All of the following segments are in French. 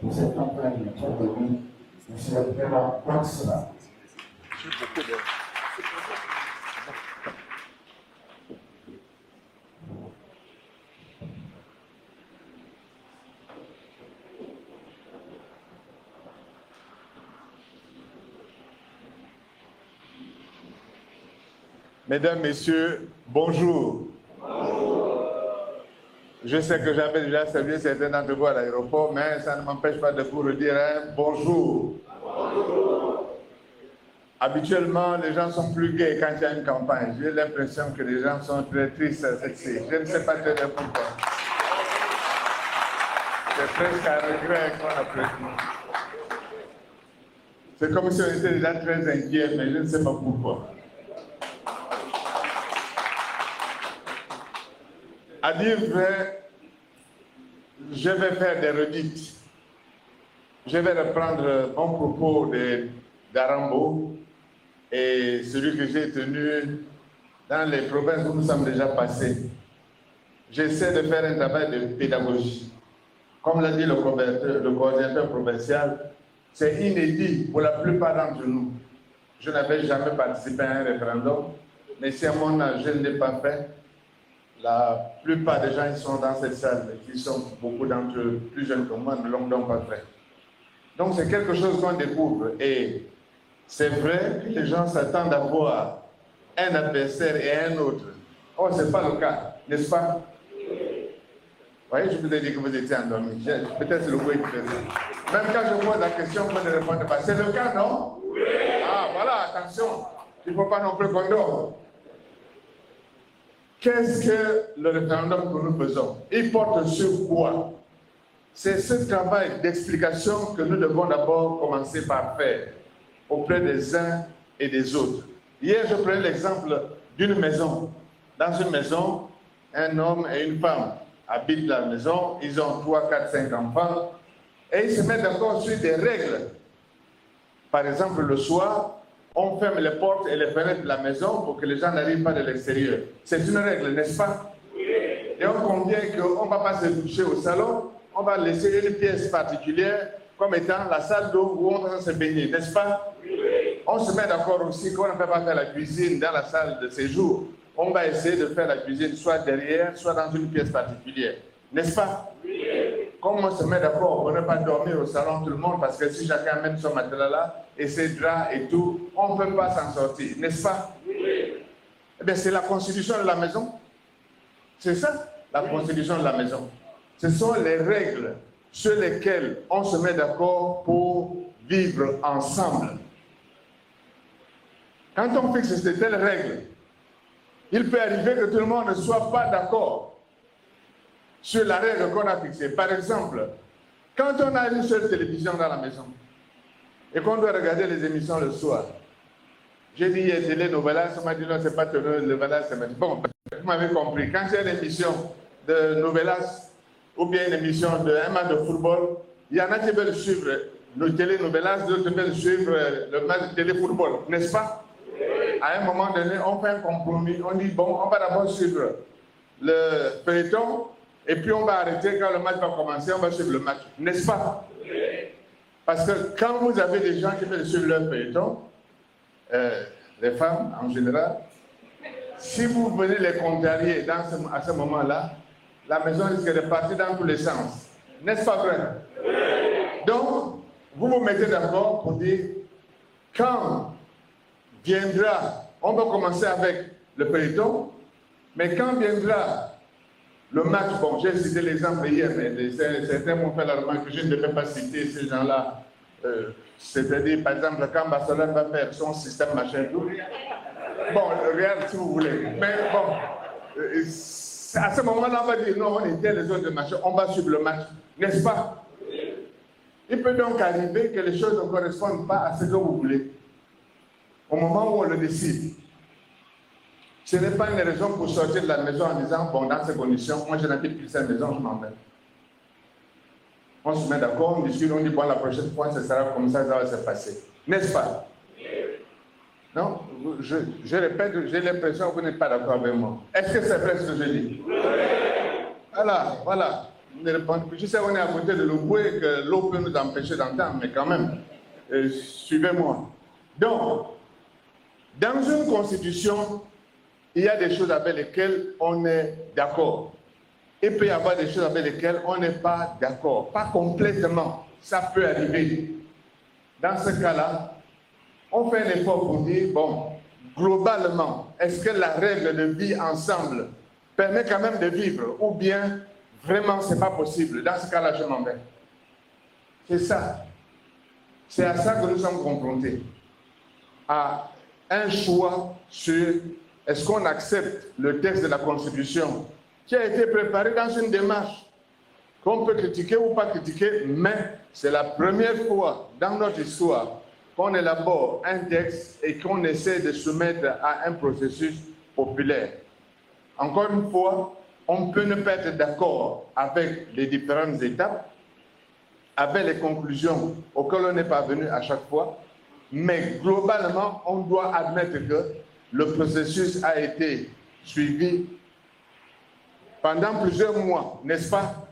pour cette campagne qui a donné M. le Président Baxla. Mesdames, Messieurs, bonjour. Bonjour. Je sais que j'avais déjà salué certains d'entre vous à l'aéroport, mais ça ne m'empêche pas de vous redire un bonjour. Bonjour. Habituellement, les gens sont plus gais quand il y a une campagne. J'ai l'impression que les gens sont très tristes à cette série. Je ne sais pas très bien pourquoi. C'est presque un regret qu'on apprécie. C'est comme si on était déjà très inquiet, mais je ne sais pas pourquoi. À dire vrai, je vais faire des redites. Je vais reprendre mon propos d'Arambo et celui que j'ai tenu dans les provinces où nous sommes déjà passés. J'essaie de faire un travail de pédagogie. Comme l'a dit le coordinateur provincial, c'est inédit pour la plupart d'entre nous. Je n'avais jamais participé à un référendum, mais si à mon âge je ne l'ai pas fait, la plupart des gens qui sont dans cette salle, qui sont beaucoup d'entre eux plus jeunes que moi, ne l'ont donc pas fait. Donc c'est quelque chose qu'on découvre et c'est vrai que les gens s'attendent à voir un adversaire et un autre. Oh, ce n'est pas le cas, n'est-ce pas? Vous voyez, je vous ai dit que vous étiez endormi. Peut-être c'est le bruit qui fait ça. Même quand je pose la question, vous ne répondez pas. C'est le cas, non? Oui. Ah, voilà, attention. Il ne faut pas non plus qu'on dorme. Qu'est-ce que le référendum que nous faisons? Il porte sur quoi? C'est ce travail d'explication que nous devons d'abord commencer par faire auprès des uns et des autres. Hier, je prenais l'exemple d'une maison. Dans une maison, un homme et une femme habitent la maison, ils ont 3, 4, 5 enfants, et ils se mettent d'accord sur des règles. Par exemple, le soir, on ferme les portes et les fenêtres de la maison pour que les gens n'arrivent pas de l'extérieur. C'est une règle, n'est-ce pas? Oui. Et on convient qu'on ne va pas se coucher au salon, on va laisser une pièce particulière comme étant la salle d'eau où on va se baigner, n'est-ce pas? Oui. On se met d'accord aussi qu'on ne peut pas faire la cuisine dans la salle de séjour. On va essayer de faire la cuisine soit derrière, soit dans une pièce particulière, n'est-ce pas? Oui. Comme on se met d'accord pour ne pas dormir au salon tout le monde, parce que si chacun met son matelas là, et ses draps et tout, on ne peut pas s'en sortir, n'est-ce pas? Oui. Eh bien, c'est la constitution de la maison. C'est ça, la constitution de la maison. Ce sont les règles sur lesquelles on se met d'accord pour vivre ensemble. Quand on fixe de telles règles, il peut arriver que tout le monde ne soit pas d'accord sur la règle qu'on a fixée. Par exemple, quand on a une seule télévision dans la maison et qu'on doit regarder les émissions le soir, j'ai dit hier télé-novelas, on m'a dit non, c'est pas télé-novelas, c'est bon, vous m'avez compris. Quand il y a une émission de novelas ou bien une émission d'un match de football, il y en a qui veulent suivre le télé-novelas, d'autres veulent suivre le match de télé-football, n'est-ce pas? À un moment donné, on fait un compromis, on dit bon, on va d'abord suivre le feuilleton, et puis on va arrêter quand le match va commencer, on va suivre le match, n'est-ce pas? Parce que quand vous avez des gens qui veulent suivre leur feuilleton, les femmes en général, si vous venez les contrarier à ce moment-là, la maison risque de partir dans tous les sens. N'est-ce pas vrai? Donc, vous vous mettez d'accord pour dire, quand viendra, on va commencer avec le feuilleton, mais quand viendra le match, bon, j'ai cité l'exemple hier, mais certains m'ont fait la remarque que je ne devais pas citer ces gens-là. C'est-à-dire, par exemple, quand Barcelone va faire son système machin tout. Bon, regarde si vous voulez. Mais bon, à ce moment-là, on va dire non, on était les autres machin, on va suivre le match, n'est-ce pas? Il peut donc arriver que les choses ne correspondent pas à ce que vous voulez. Au moment où on le décide. Ce n'est pas une raison pour sortir de la maison en disant, bon, dans ces conditions, moi je n'habite plus cette maison, je m'en vais. On se met d'accord, on discute, on dit, bon, la prochaine fois, ce sera comme ça va se passer. N'est-ce pas? Non, je répète, j'ai l'impression que vous n'êtes pas d'accord avec moi. Est-ce que c'est vrai ce que je dis? Voilà, voilà. Je sais qu'on est à côté de l'eau et que l'eau peut nous empêcher d'entendre, mais quand même, suivez-moi. Donc, dans une constitution, il y a des choses avec lesquelles on est d'accord. Il peut y avoir des choses avec lesquelles on n'est pas d'accord. Pas complètement. Ça peut arriver. Dans ce cas-là, on fait un effort pour dire, bon, globalement, est-ce que la règle de vie ensemble permet quand même de vivre ou bien vraiment ce n'est pas possible? Dans ce cas-là, je m'en vais. C'est ça. C'est à ça que nous sommes confrontés. À un choix sur est-ce qu'on accepte le texte de la Constitution qui a été préparé dans une démarche qu'on peut critiquer ou pas critiquer, mais c'est la première fois dans notre histoire qu'on élabore un texte et qu'on essaie de soumettre à un processus populaire. Encore une fois, on peut ne pas être d'accord avec les différentes étapes, avec les conclusions auxquelles on n'est pas venu à chaque fois, mais globalement, on doit admettre que le processus a été suivi pendant plusieurs mois, n'est-ce pas?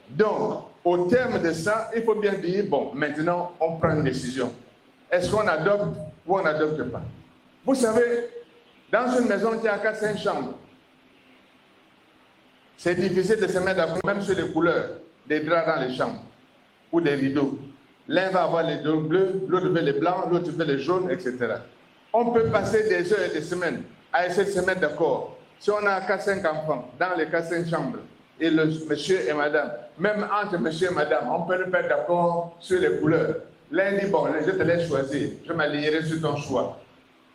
Donc, au terme de ça, il faut bien dire, bon, maintenant, on prend une décision. Est-ce qu'on adopte ou on n'adopte pas? Vous savez, dans une maison qui a 4-5 chambres, c'est difficile de se mettre d'accord même sur les couleurs des draps dans les chambres ou des rideaux. L'un va avoir les deux bleus, l'autre veut les blancs, l'autre veut les jaunes, etc. On peut passer des heures et des semaines à essayer de se mettre d'accord. Si on a 4-5 enfants dans les 4-5 chambres, et le monsieur et madame, même entre monsieur et madame, on peut ne pas être d'accord sur les couleurs. L'un dit, bon, je te laisse choisir, je m'alignerai sur ton choix.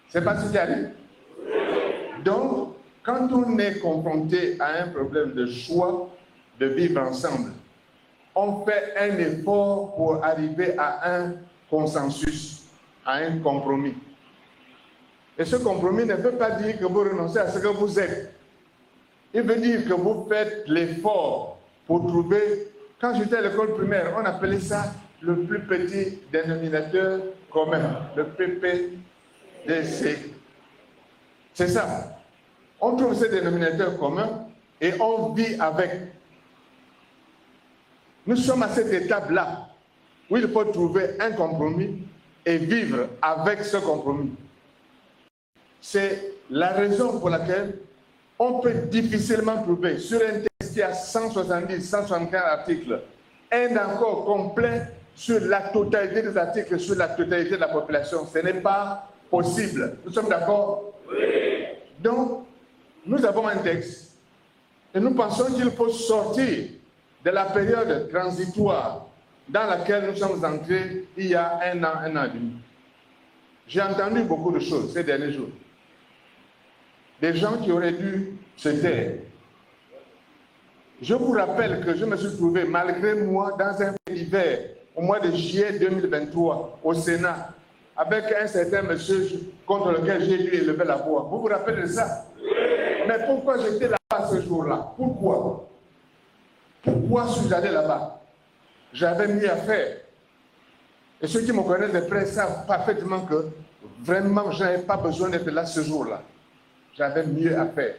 C'est pas ce qui arrive. Donc, quand on est confronté à un problème de choix de vivre ensemble, on fait un effort pour arriver à un consensus, à un compromis. Et ce compromis ne veut pas dire que vous renoncez à ce que vous êtes. Il veut dire que vous faites l'effort pour trouver... Quand j'étais à l'école primaire, on appelait ça le plus petit dénominateur commun, le PPDC. C'est ça. On trouve ce dénominateur commun et on vit avec. Nous sommes à cette étape-là où il faut trouver un compromis et vivre avec ce compromis. C'est la raison pour laquelle on peut difficilement trouver sur un texte qui a 170, 175 articles, un accord complet sur la totalité des articles, sur la totalité de la population. Ce n'est pas possible. Nous sommes d'accord? Oui. Donc, nous avons un texte et nous pensons qu'il faut sortir de la période transitoire dans laquelle nous sommes entrés il y a un an et demi. J'ai entendu beaucoup de choses ces derniers jours. Des gens qui auraient dû se taire. Je vous rappelle que je me suis trouvé, malgré moi, dans un fait divers au mois de juillet 2023 au Sénat, avec un certain monsieur contre lequel j'ai dû élever la voix. Vous vous rappelez de ça? Mais pourquoi j'étais là-bas ce jour-là? Pourquoi? Pourquoi suis-je allé là-bas? J'avais mieux à faire. Et ceux qui me connaissent de près savent parfaitement que vraiment, je n'avais pas besoin d'être là ce jour-là. J'avais mieux à faire.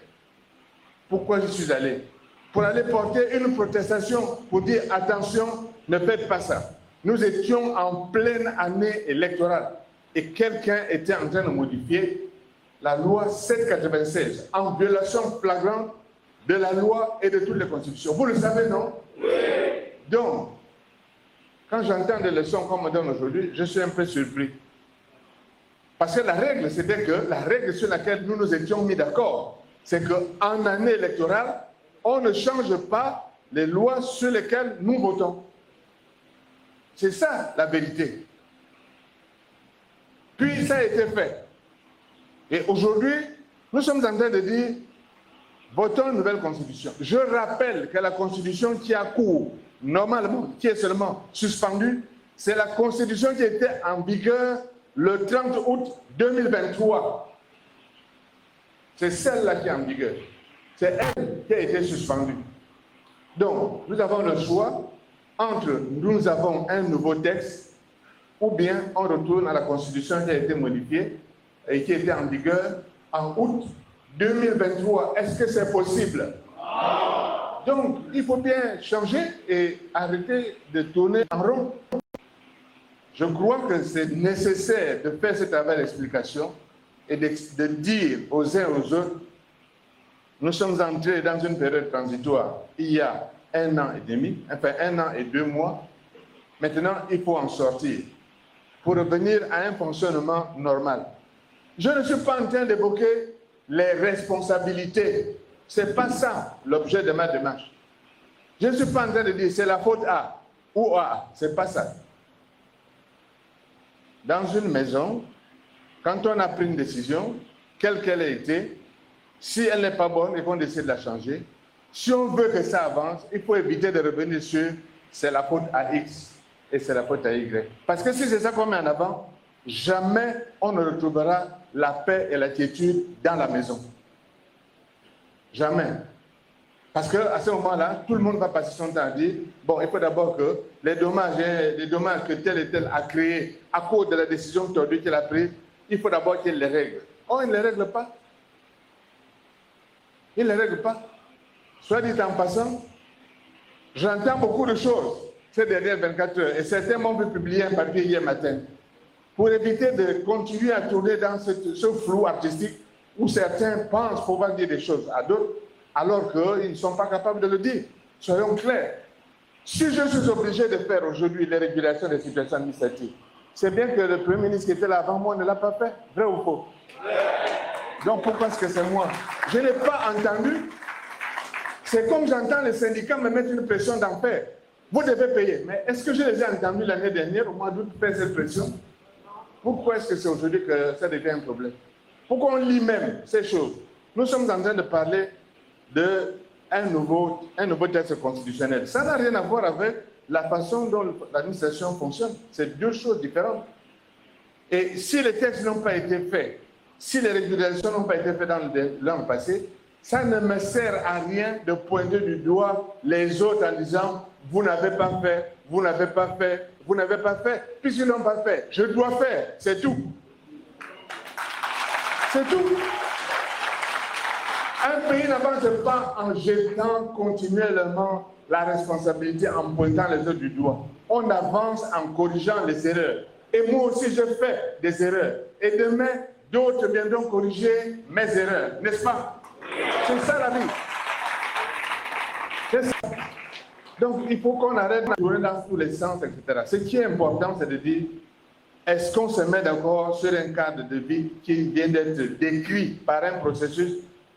Pourquoi je suis allé? Pour aller porter une protestation pour dire attention, ne faites pas ça. Nous étions en pleine année électorale et quelqu'un était en train de modifier la loi 796 en violation flagrante de la loi et de toutes les constitutions. Vous le savez, non? Oui. Donc, quand j'entends des leçons qu'on me donne aujourd'hui, je suis un peu surpris. Parce que la règle, c'était que la règle sur laquelle nous nous étions mis d'accord, c'est qu'en année électorale, on ne change pas les lois sur lesquelles nous votons. C'est ça la vérité. Puis ça a été fait. Et aujourd'hui, nous sommes en train de dire, votons une nouvelle constitution. Je rappelle que la constitution qui a cours, normalement, qui est seulement suspendue, c'est la constitution qui était en vigueur le 30 août 2023. C'est celle-là qui est en vigueur. C'est elle qui a été suspendue. Donc, nous avons le choix entre nous avons un nouveau texte ou bien on retourne à la constitution qui a été modifiée et qui était en vigueur en août 2023. Est-ce que c'est possible? Donc, il faut bien changer et arrêter de tourner en rond. Je crois que c'est nécessaire de faire ce travail d'explication et de dire aux uns et aux autres, nous sommes entrés dans une période transitoire il y a 1 an et demi, enfin 1 an et 2 mois. Maintenant, il faut en sortir pour revenir à un fonctionnement normal. Je ne suis pas en train d'évoquer les responsabilités. Ce n'est pas ça l'objet de ma démarche. Je ne suis pas en train de dire c'est la faute A ou A. Ce n'est pas ça. Dans une maison, quand on a pris une décision, quelle qu'elle ait été, si elle n'est pas bonne, il faut essayer de la changer. Si on veut que ça avance, il faut éviter de revenir sur c'est la faute à X et c'est la faute à Y. Parce que si c'est ça qu'on met en avant, jamais on ne retrouvera la paix et la quiétude dans la maison. Jamais. Parce qu'à ce moment-là, tout le monde va passer son temps à dire bon, il faut d'abord que les dommages que tel et tel a créés à cause de la décision tordue qu'il a prise, il faut d'abord qu'il les règle. Oh, il ne les règle pas. Il ne les règle pas. Soit dit en passant, j'entends beaucoup de choses ces dernières 24 heures et certains m'ont vu publier un papier hier matin pour éviter de continuer à tourner dans ce flou artistique où certains pensent pouvoir dire des choses à d'autres alors qu'ils ne sont pas capables de le dire. Soyons clairs. Si je suis obligé de faire aujourd'hui les régulations des situations administratives, c'est bien que le Premier ministre qui était là avant moi ne l'a pas fait. Vrai ou faux? Donc pourquoi est-ce que c'est moi? Je n'ai pas entendu. C'est comme j'entends les syndicats me mettre une pression d'en faire. Vous devez payer. Mais est-ce que je les ai entendus l'année dernière, au mois d'août, faire cette pression? Pourquoi est-ce que c'est aujourd'hui que ça devient un problème? Pourquoi on lit même ces choses? Nous sommes en train de parler d'un nouveau texte constitutionnel. Ça n'a rien à voir avec la façon dont l'administration fonctionne. C'est deux choses différentes. Et si les textes n'ont pas été faits, si les régulations n'ont pas été faites dans le passé, ça ne me sert à rien de pointer du doigt les autres en disant « vous n'avez pas fait, vous n'avez pas fait, vous n'avez pas fait ». Puisqu'ils n'ont pas fait, je dois faire, c'est tout. C'est tout. Un pays n'avance pas en jetant continuellement la responsabilité, en pointant les autres du doigt. On avance en corrigeant les erreurs. Et moi aussi, je fais des erreurs. Et demain, d'autres viendront corriger mes erreurs, n'est-ce pas? C'est ça la vie. C'est ça. Donc, il faut qu'on arrête de tourner dans tous les sens, etc. Ce qui est important, c'est de dire, est-ce qu'on se met d'accord sur un cadre de vie qui vient d'être décrit par un processus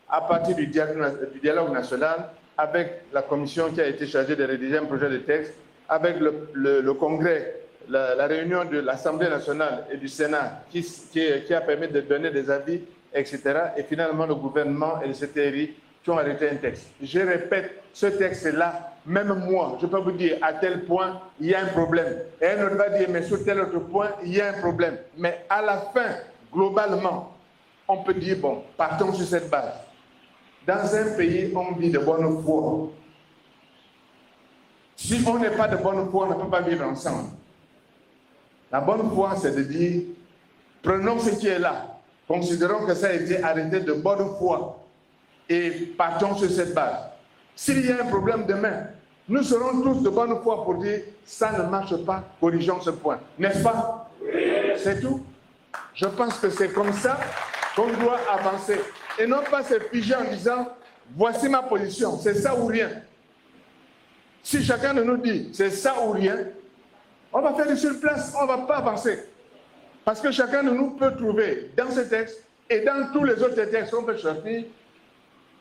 à partir du dialogue national, avec la commission qui a été chargée de rédiger un projet de texte, avec le Congrès, la réunion de l'Assemblée nationale et du Sénat qui a permis de donner des avis, etc. Et finalement, le gouvernement et le CTRI qui ont arrêté un texte. Je répète, ce texte-là, même moi, je peux vous dire à tel point, il y a un problème. Et un autre va dire, mais sur tel autre point, il y a un problème. Mais à la fin, globalement, on peut dire, bon, partons sur cette base. Dans un pays, on vit de bonne foi. Si on n'est pas de bonne foi, on ne peut pas vivre ensemble. La bonne foi, c'est de dire, prenons ce qui est là, considérons que ça a été arrêté de bonne foi et partons sur cette base. S'il y a un problème demain, nous serons tous de bonne foi pour dire, ça ne marche pas, corrigeons ce point. N'est-ce pas? C'est tout. Je pense que c'est comme ça qu'on doit avancer. Et non pas se figer en disant, voici ma position, c'est ça ou rien. Si chacun de nous dit, c'est ça ou rien, on va faire du surplace, on ne va pas avancer. Parce que chacun de nous peut trouver dans ce texte et dans tous les autres textes qu'on peut sortir,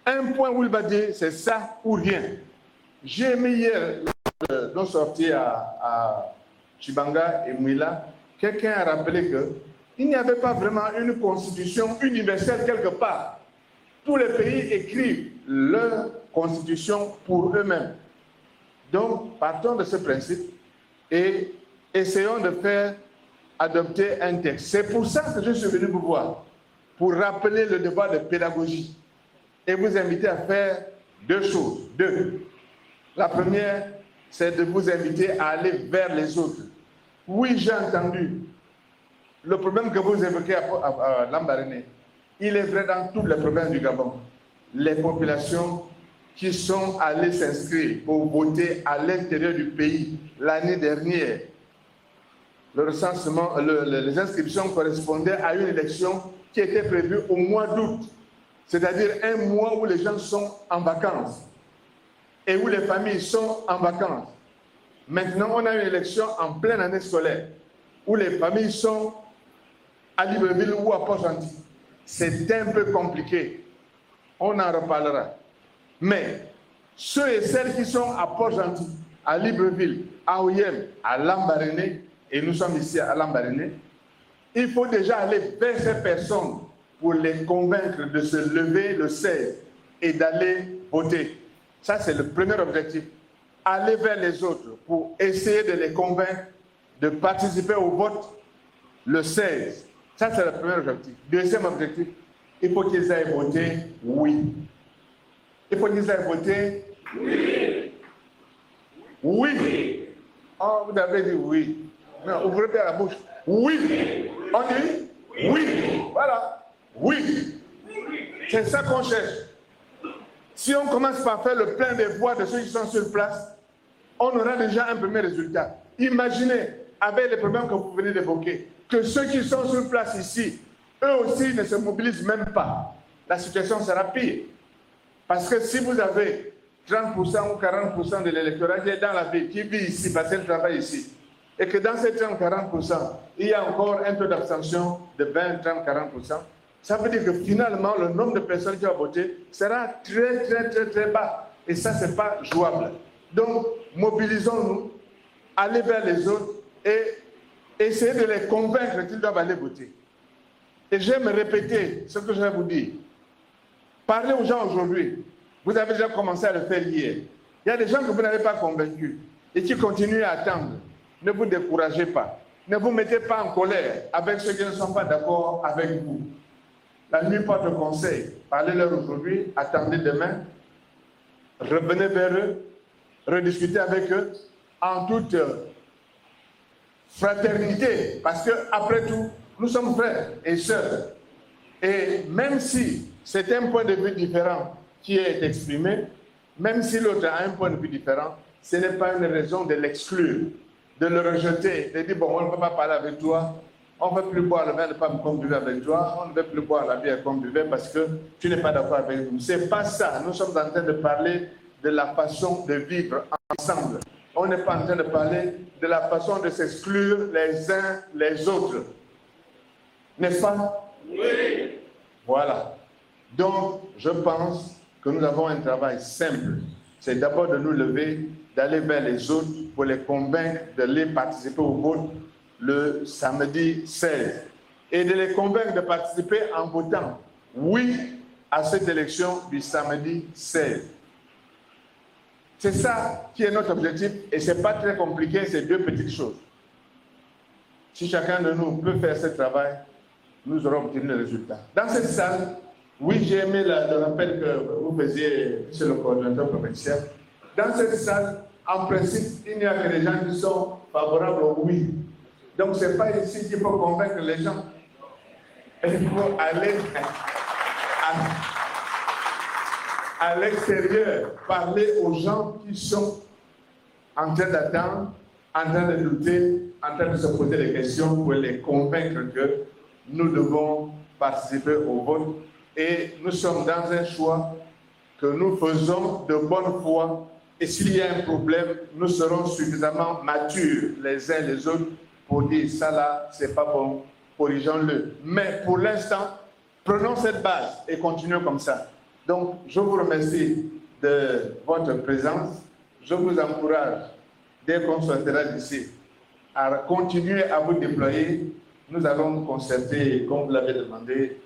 un point où il va dire, c'est ça ou rien. J'ai aimé hier, nos sorties à Chibanga et Mouila, quelqu'un a rappelé qu'il n'y avait pas vraiment une constitution universelle quelque part. Tous les pays écrivent leur constitution pour eux-mêmes. Donc, partons de ce principe et essayons de faire adopter un texte. C'est pour ça que je suis venu vous voir, pour rappeler le devoir de pédagogie et vous inviter à faire deux choses. La première, c'est de vous inviter à aller vers les autres. Oui, j'ai entendu le problème que vous évoquez à Lambaréné. Il est vrai dans tous les problèmes du Gabon. Les populations qui sont allés s'inscrire pour voter à l'intérieur du pays l'année dernière, le recensement, les inscriptions correspondaient à une élection qui était prévue au mois d'août, c'est-à-dire un mois où les gens sont en vacances et où les familles sont en vacances. Maintenant, on a une élection en pleine année scolaire où les familles sont à Libreville ou à Port-Gentil. C'est un peu compliqué. On en reparlera. Mais ceux et celles qui sont à Port-Gentil, à Libreville, à Oyem, à Lambaréné, et nous sommes ici à Lambaréné, il faut déjà aller vers ces personnes pour les convaincre de se lever le 16 et d'aller voter. Ça, c'est le premier objectif. Aller vers les autres pour essayer de les convaincre de participer au vote le 16. Ça, c'est le premier objectif. Deuxième objectif, il faut qu'ils aillent voter oui. Il faut qu'ils aillent voter oui. Oui. Oh, vous avez dit oui. Non, ouvrez bien la bouche. Oui. On dit oui. Voilà. Oui. C'est ça qu'on cherche. Si on commence par faire le plein des voix de ceux qui sont sur place, on aura déjà un premier résultat. Imaginez, avec les problèmes que vous venez d'évoquer, que ceux qui sont sur place ici, eux aussi ne se mobilisent même pas. La situation sera pire. Parce que si vous avez 30% ou 40% de l'électorat qui est dans la ville, qui vit ici, parce qu'elle travaille ici, et que dans ces 30-40%, il y a encore un taux d'abstention de 20, 30, 40%, ça veut dire que finalement, le nombre de personnes qui ont voté sera très bas. Et ça, ce n'est pas jouable. Donc, mobilisons-nous, allez vers les autres et essayez de les convaincre qu'ils doivent aller voter. Et j'aime répéter ce que je vais vous dire. Parlez aux gens aujourd'hui. Vous avez déjà commencé à le faire hier. Il y a des gens que vous n'avez pas convaincus et qui continuent à attendre. Ne vous découragez pas. Ne vous mettez pas en colère avec ceux qui ne sont pas d'accord avec vous. La nuit porte conseil. Parlez-leur aujourd'hui, attendez demain, revenez vers eux, rediscutez avec eux en toute fraternité. Parce qu'après tout, nous sommes frères et sœurs. Et même si c'est un point de vue différent qui est exprimé, même si l'autre a un point de vue différent, ce n'est pas une raison de l'exclure, de le rejeter, de dire, bon, on ne peut pas parler avec toi, on ne veut plus boire le vin de pomme comme buvait avec toi, on ne veut plus boire la bière comme buvait parce que tu n'es pas d'accord avec nous. Ce n'est pas ça. Nous sommes en train de parler de la façon de vivre ensemble. On n'est pas en train de parler de la façon de s'exclure les uns les autres. N'est-ce pas? Oui. Voilà. Donc, je pense que nous avons un travail simple. C'est d'abord de nous lever, d'aller vers les autres pour les convaincre d'aller participer au vote le samedi 16 et de les convaincre de participer en votant oui à cette élection du samedi 16. C'est ça qui est notre objectif et ce n'est pas très compliqué, c'est deux petites choses. Si chacun de nous peut faire ce travail, nous aurons obtenu le résultat. Dans cette salle, oui, j'ai aimé le rappel que vous faisiez sur le coordinateur provincial. Dans cette salle, en principe, il n'y a que des gens qui sont favorables au oui. Donc, ce n'est pas ici qu'il faut convaincre les gens. Il faut aller à l'extérieur, parler aux gens qui sont en train d'attendre, en train de douter, en train de se poser des questions pour les convaincre que nous devons participer au vote. Et nous sommes dans un choix que nous faisons de bonne foi. Et s'il y a un problème, nous serons suffisamment matures les uns les autres pour dire ça là, c'est pas bon, corrigeons-le. Mais pour l'instant, prenons cette base et continuons comme ça. Donc, je vous remercie de votre présence. Je vous encourage, dès qu'on sortira d'ici, à continuer à vous déployer. Nous allons nous concerter, comme vous l'avez demandé.